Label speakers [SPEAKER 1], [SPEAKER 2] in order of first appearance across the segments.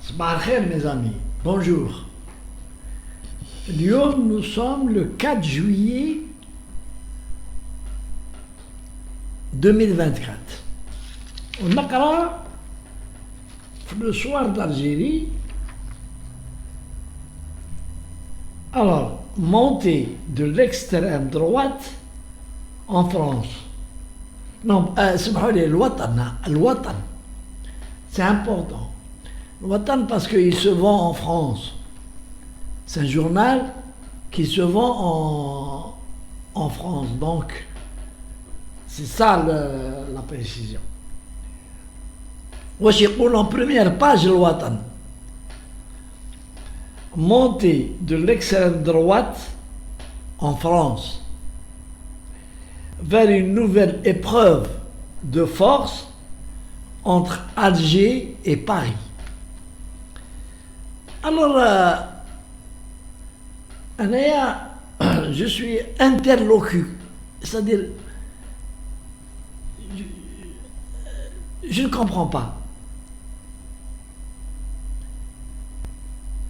[SPEAKER 1] Sabah al-khair, mes amis, bonjour. Nous sommes le 4 juillet 2024. On a le soir d'Algérie. Alors, montée de l'extrême droite en France. Non, le Watan. C'est important. Le Watan parce qu'il se vend en France. C'est un journal qui se vend en France. Donc, c'est ça la précision. Moi, j'ai en première page le Watan. Montée de l'extrême droite en France vers une nouvelle épreuve de force entre Alger et Paris. Alors, je suis interloqué, c'est-à-dire, je ne comprends pas.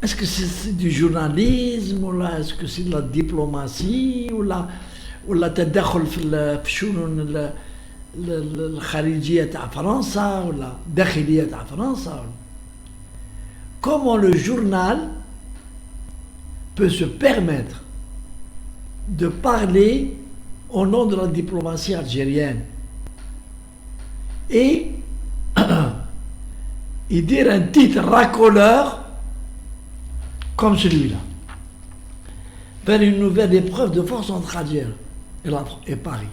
[SPEAKER 1] Est-ce que c'est du journalisme ou là est-ce que c'est de la diplomatie ou là تدخل في الشؤون الخارجية تاع فرنسا ولا الداخلية تاع فرنسا. Comment le journal peut se permettre de parler au nom de la diplomatie algérienne et dire un titre racoleur comme celui-là, vers une nouvelle épreuve de force entre Alger et Paris.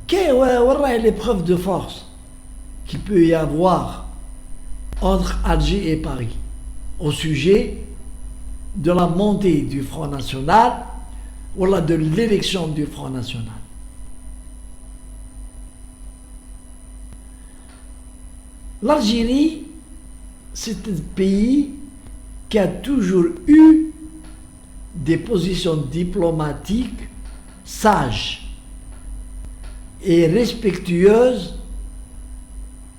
[SPEAKER 1] Quelle est l'épreuve de force qu'il peut y avoir entre Alger et Paris au sujet de la montée du Front National ou de l'élection du Front National? L'Algérie, c'est un pays qui a toujours eu des positions diplomatiques sages et respectueuses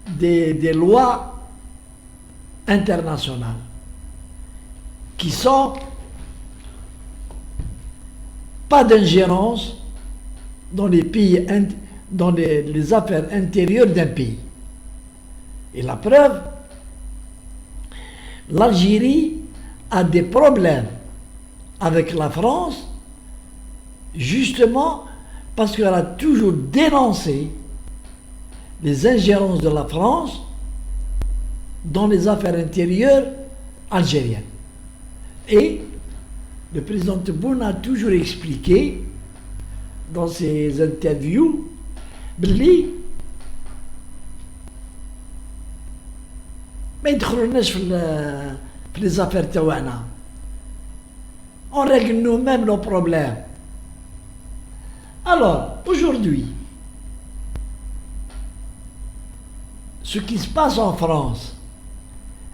[SPEAKER 1] des lois internationales qui sont pas d'ingérence dans les pays, dans les affaires intérieures d'un pays. Et la preuve, l'Algérie a des problèmes avec la France justement parce qu'elle a toujours dénoncé les ingérences de la France dans les affaires intérieures algériennes. Et le président Tebboune a toujours expliqué dans ses interviews باللي ما يدخلوناش في les affaires تاعنا. On règle nous-mêmes nos problèmes. Alors, aujourd'hui, ce qui se passe en France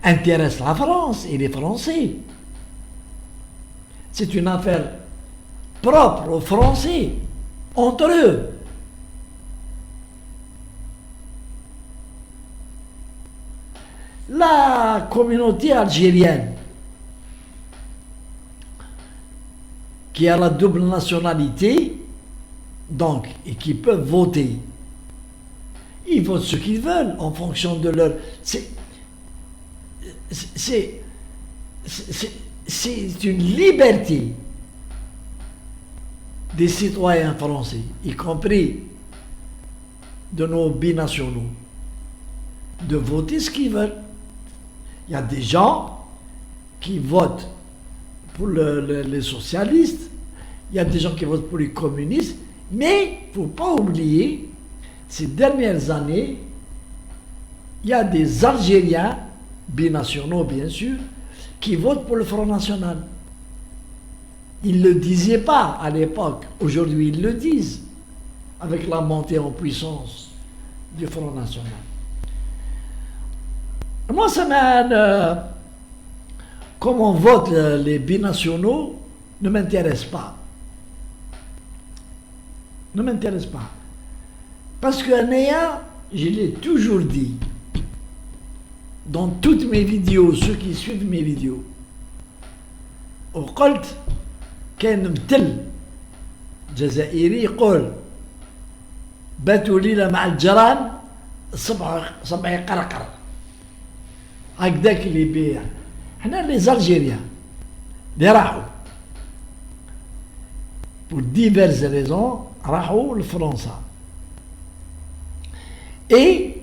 [SPEAKER 1] intéresse la France et les Français. C'est une affaire propre aux Français, entre eux. La communauté algérienne, qui a la double nationalité, donc, et qui peuvent voter, ils votent ce qu'ils veulent en fonction de leur... C'est une liberté des citoyens français, y compris de nos binationaux, de voter ce qu'ils veulent. Il y a des gens qui votent pour les socialistes, il y a des gens qui votent pour les communistes, mais il ne faut pas oublier, ces dernières années, il y a des Algériens, binationaux bien sûr, qui votent pour le Front National. Ils ne le disaient pas à l'époque, aujourd'hui ils le disent, avec la montée en puissance du Front National. Moi, ça m'a... comment votent les binationaux ne m'intéresse pas. Ne m'intéresse pas. Parce que je l'ai toujours dit dans toutes mes vidéos, ceux qui suivent mes vidéos. وقلت كان متل جزائري يقول باتوا ليلة مع الجيران صبح يقرقر هكذاك اللي يبيع. حنا لي زالجيريان اللي راحوا pour diverses raisons راحوا لفرنسا et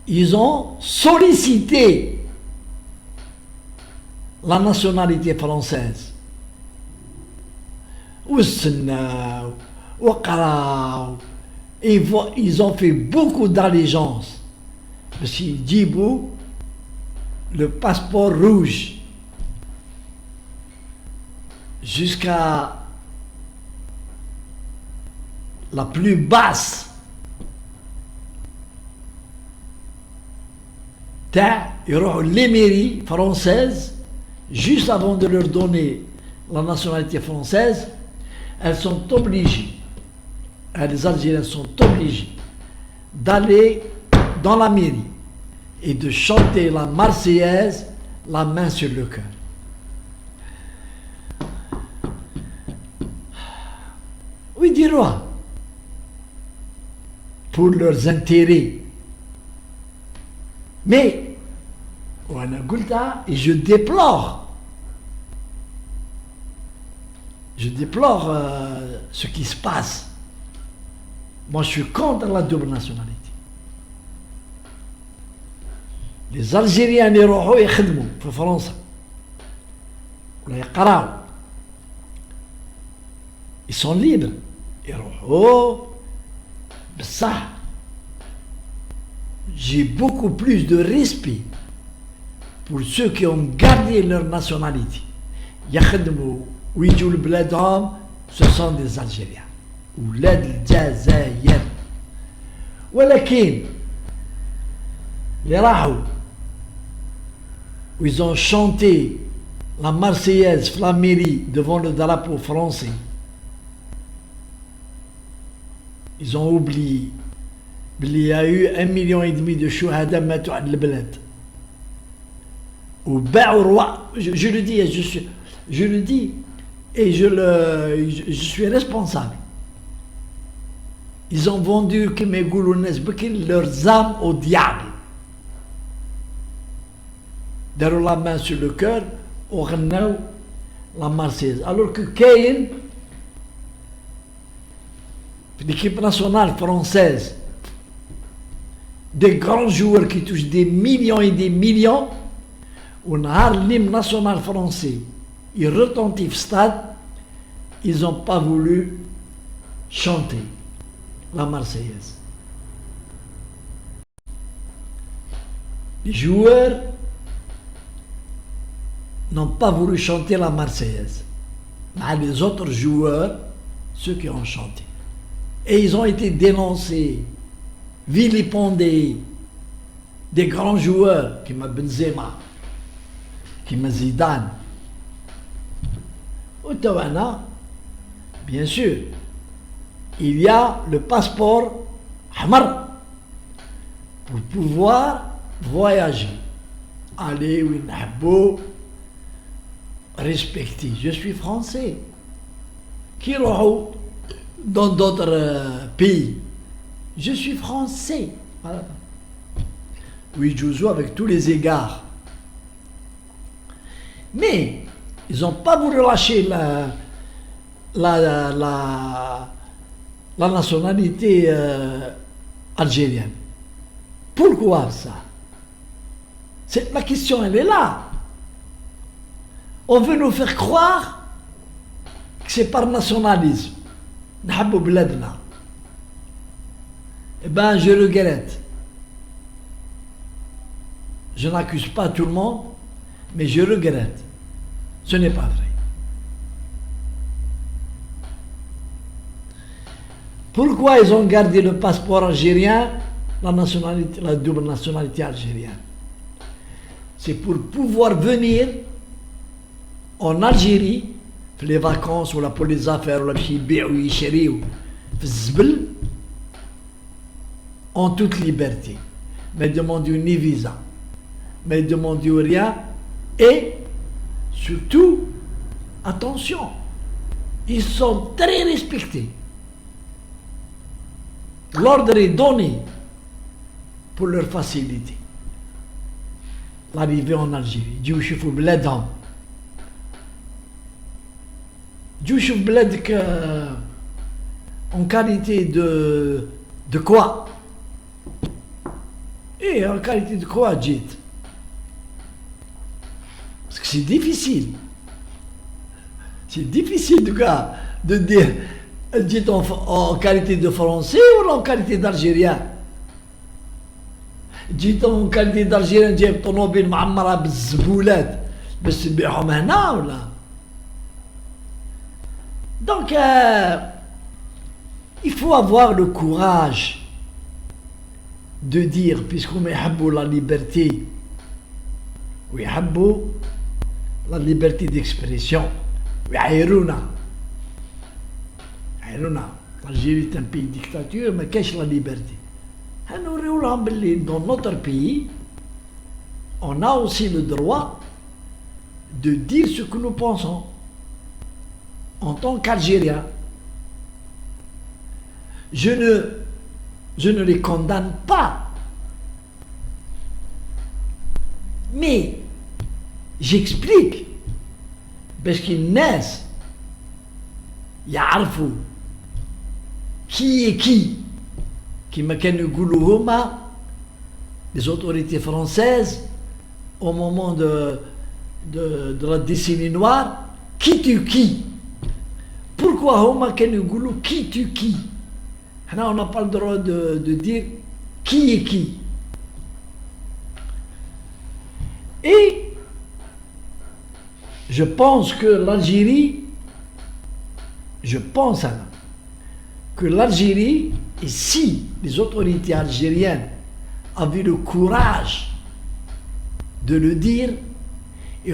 [SPEAKER 1] ils ont sollicité la nationalité française. واستناو وقراو. Ils ont fait beaucoup d'allégeances باش يجيبوا le passeport rouge jusqu'à la plus basse يروحوا les mairies françaises juste avant de leur donner la nationalité française. Elles sont obligées, les Algériens sont obligés d'aller dans la mairie et de chanter la Marseillaise la main sur le cœur. Oui, dis-le, pour leurs intérêts. Mais, et je déplore ce qui se passe. Moi, je suis contre la double nationalité. Les Algériens يروحوا يخدموا في فرنسا ولا يقراوا. Ils sont libres. يروحوا بصح. J'ai beaucoup plus de respect pour ceux qui ont gardé leur nationalité. يخدموا ويجوا لبلادهم, ce sont des Algériens. ولاد الجزائر. ولكن اللي راحوا où ils ont chanté la Marseillaise flamérie devant le drapeau français, ils ont oublié qu'il y a eu 1,5 million de chouhada ماتوا على البلاد وباعوا الروا. Je le dis, je le dis et je suis responsable. Ils ont vendu كما يقولوا الناس بكري leurs âmes au diable. داروا la main sur le cœur وغناو la Marseillaise. Alors que كاين في l'équipe nationale française des grands joueurs qui touchent des millions et des millions. ونهار l'hymne national français il retentit au stade, ils n'ont pas voulu chanter la Marseillaise. Les joueurs n'ont pas voulu chanter la Marseillaise. Mais les autres joueurs, ceux qui ont chanté. Et ils ont été dénoncés, vilipendés. Des grands joueurs, comme Benzema, comme Zidane. Au Tawana, bien sûr, il y a le passeport Hamar pour pouvoir voyager, aller où il a beau, respecter. Je suis français. Qui roule dans d'autres pays? Je suis français. Voilà. Oui, je joue avec tous les égards. Mais ils n'ont pas voulu lâcher la nationalité algérienne. Pourquoi ça? La question, elle est là. On veut nous faire croire que c'est par nationalisme. نحبوا بلادنا. Eh ben, je regrette. Je n'accuse pas tout le monde, mais je regrette. Ce n'est pas vrai. Pourquoi ils ont gardé le passeport algérien, la double nationalité algérienne? C'est pour pouvoir venir en Algérie, pour les vacances, ou pour les affaires, ou la يبيعوا يشريوا في الزبل. en toute liberté. Mais demandent ni visa, mais demandent rien. Et surtout, attention, ils sont très respectés. L'ordre est donné pour leur faciliter l'arrivée en Algérie. يجيو يشوفوا بلادهم. يجيو يشوف بلادك en qualité de quoi? Et en qualité de quoi جيت? Parce que c'est difficile. C'est difficile de dire جيت en qualité de français ou en qualité d'algérien. جيت en qualité d'algérien جايب طوموبيل معمرة بالزبولات باش تبيعهم هنا ولا. Donc il faut avoir le courage de dire, puisqu'on يحبوا la liberté ويحبوا la liberté d'expression ويعايرونا. L'Algérie est un pays de dictature, mais qu'est-ce que la liberté? Dans notre pays, on a aussi le droit de dire ce que nous pensons en tant qu'Algériens. Je ne les condamne pas, mais j'explique parce qu'ils naissent, يعرفوا qui est qui m'a connu Goulouhouma, les autorités françaises au moment de la décennie noire, qui tue qui? Pourquoi Houma connu Goulou qui tue qui? Là, on n'a pas le droit de dire qui est qui. Et je pense que l'Algérie, et si les autorités algériennes avaient le courage de le dire, je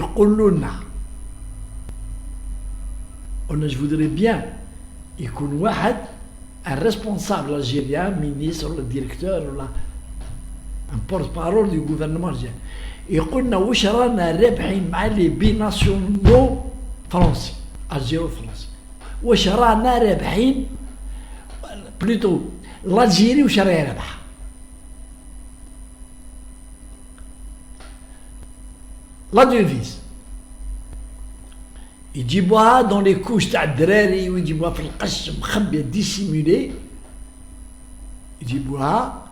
[SPEAKER 1] voudrais bien un responsable algérien, ministre, le directeur, un porte-parole du gouvernement algérien. يقول لنا واش رانا رابحين مع لي بيناسيونو فرنسي الجيرو فرنسي واش رانا رابحين بلوتو l'Algérie واش راهي رابحه لا ديفيز يجيبوها دون لي كوش تاع الدراري ويجيبوها في القش مخبيه ديسيمولي يجيبوها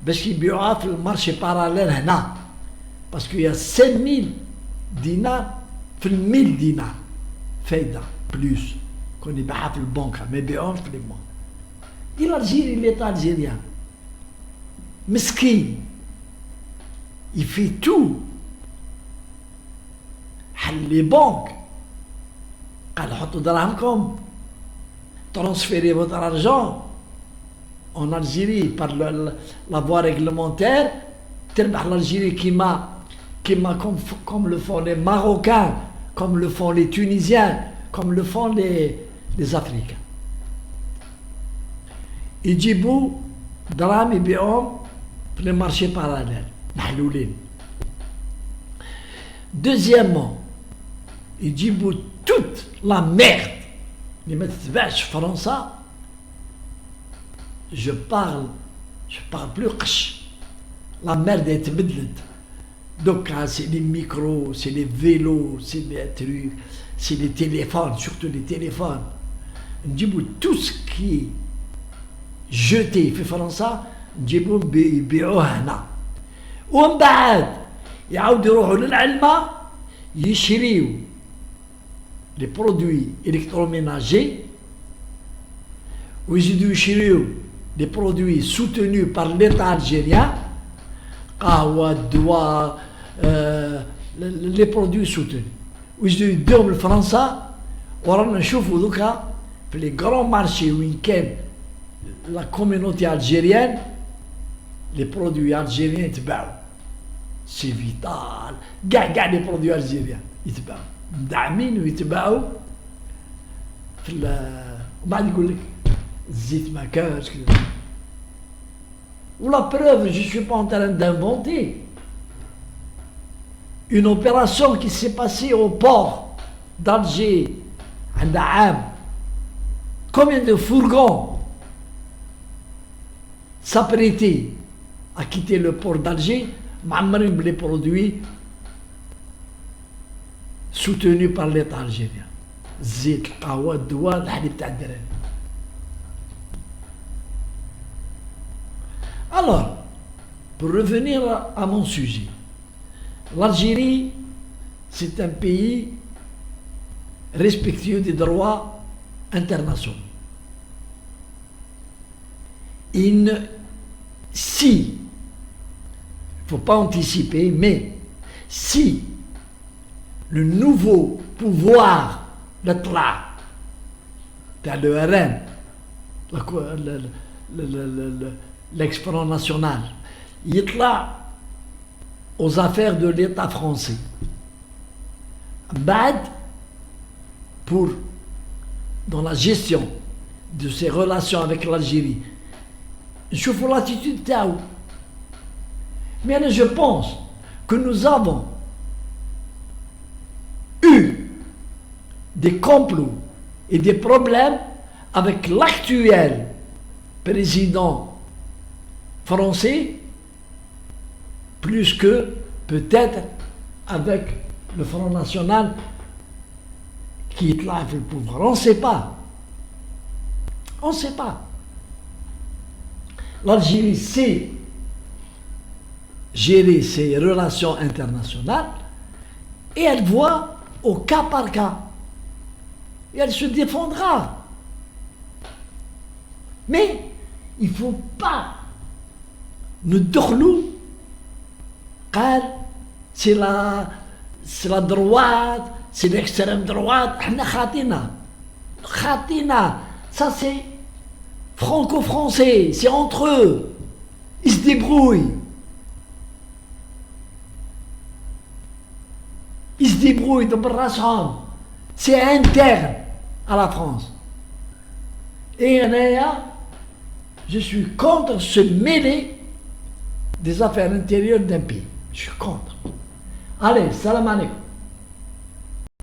[SPEAKER 1] باش يبيعوها في المارشي باراليل هنا parce qu'il y a 5000 dinars في 1000 dinars فايدة plus qu'on يبيعها في البنكة ما يبيعوهمش في البنك. Et l'Algérie, l'État algérien, مسكين, il fait tout. Les banques, قال حطوا دراهمكم, transférez votre argent en Algérie par la voie réglementaire, تربح l'Algérie comme le font les Marocains, comme le font les Tunisiens, comme le font les Africains. يجيبوا دراهم يبيعوهم في les marchés parallèles محلولين. Deuxièmement, يجيبوا toute la merde اللي ما تتباعش في فرنسا. je parle plus قش. La merde est تبدلت. Donc c'est les micros, c'est les vélos, c'est les trucs, c'est les téléphones, surtout les téléphones. نجيبوا tout ce qui est jeté في فرنسا نجيبوهم يبيعوه هنا. ومن بعد يعاودوا يروحوا للعلمة يشريوا les produits électroménagers ويزيدوا يشريوا les produits soutenus par l'État algérien, قهوة, الدواء, les produits soutenus. ويزيدوا يدوهم لفرنسا ورانا نشوفوا دوكا في les grands marchés وين كان la communauté algérienne, les produits algériens يتباعوا. C'est vital. كاع les produits algériens يتباعوا. مدعمين ويتباعوا في وبعد يقول لك الزيت ما كانش كذا. Ou la preuve, je ne suis pas en train d'inventer. Une opération qui s'est passée au port d'Alger, à Naam. Combien de fourgons s'apprêtaient à quitter le port d'Alger, معمرين les produits soutenus par l'État algérien. الزيت, القهوة, الدواء, الحليب تاع الدراري. Alors, pour revenir à mon sujet, l'Algérie, c'est un pays respectueux des droits internationaux. Si, il ne faut pas anticiper, mais si le nouveau pouvoir l'Atla, le RN, l'ex-front national, il est là aux affaires de l'État français. Bad pour, dans la gestion de ses relations avec l'Algérie, je fais l'attitude Tao. Mais je pense que nous avons eu des complots et des problèmes avec l'actuel président français, plus que peut-être avec le Front National qui est là avec le pouvoir. On ne sait pas. On ne sait pas. L'Algérie sait gérer ses relations internationales et elle voit au cas par cas. Et elle se défendra. Mais il ne faut pas nous dorlou car c'est la droite, c'est l'extrême droite. Khatina, ça c'est franco-français, c'est entre eux. Ils se débrouillent. Ils se débrouillent de Brassam. C'est interne à la France. Et je suis contre se mêler des affaires intérieures d'un pays. Je suis contre. Allez, salam alaikum.